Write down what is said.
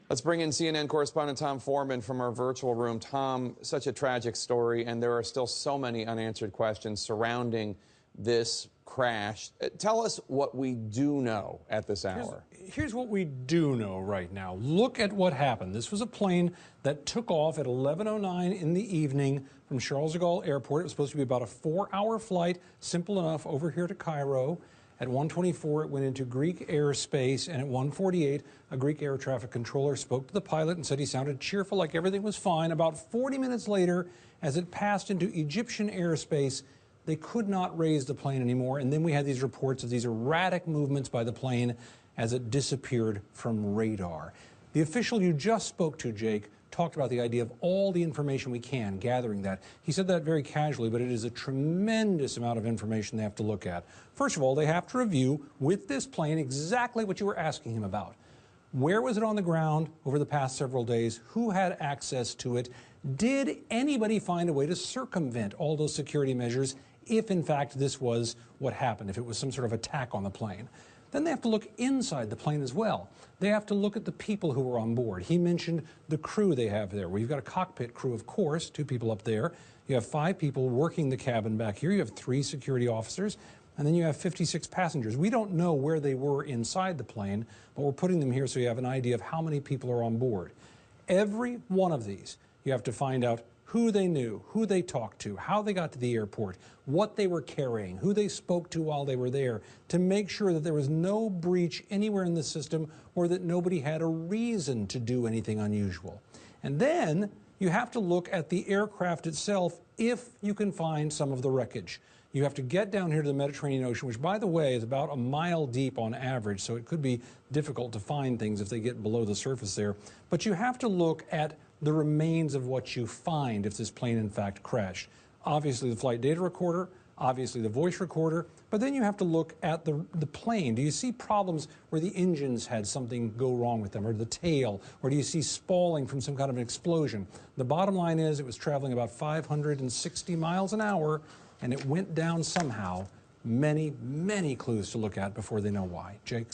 Let's bring in CNN correspondent Tom Foreman from our virtual room. Tom, such a tragic story, and there are still so many unanswered questions surrounding this crash. Tell us what we do know at this hour. Here's what we do know right now. Look at what happened. This was a plane that took off at 11:09 in the evening from Charles de Gaulle Airport. It was supposed to be about a 4-hour flight, simple enough, over here to Cairo. At 1:24, it went into Greek airspace, and at 1:48, a Greek air traffic controller spoke to the pilot and said he sounded cheerful, like everything was fine. About 40 minutes later, as it passed into Egyptian airspace, they could not raise the plane anymore, and then we had these reports of these erratic movements by the plane as it disappeared from radar. The official you just spoke to, Jake, talked about the idea of all the information we can, gathering that. He said that very casually, but it is a tremendous amount of information they have to look at. First of all, they have to review with this plane exactly what you were asking him about. Where was it on the ground over the past several days? Who had access to it? Did anybody find a way to circumvent all those security measures if, in fact, this was what happened, if it was some sort of attack on the plane? Then they have to look inside the plane as well. They have to look at the people who were on board. He mentioned the crew they have there. Well, you've got a cockpit crew, of course, 2 people up there. You have 5 people working the cabin back here. You have 3 security officers. And then you have 56 passengers. We don't know where they were inside the plane, but we're putting them here so you have an idea of how many people are on board. Every one of these, you have to find out who they knew, who they talked to, how they got to the airport, what they were carrying, who they spoke to while they were there, to make sure that there was no breach anywhere in the system or that nobody had a reason to do anything unusual. And then you have to look at the aircraft itself if you can find some of the wreckage. You have to get down here to the Mediterranean Ocean, which, by the way, is about a mile deep on average, so it could be difficult to find things if they get below the surface there. But you have to look at the remains of what you find if this plane, in fact, crashed. Obviously, the flight data recorder, obviously the voice recorder, but then you have to look at the plane. Do you see problems where the engines had something go wrong with them, or the tail, or do you see spalling from some kind of an explosion? The bottom line is it was traveling about 560 miles an hour, and it went down somehow. Many, many clues to look at before they know why. Jake?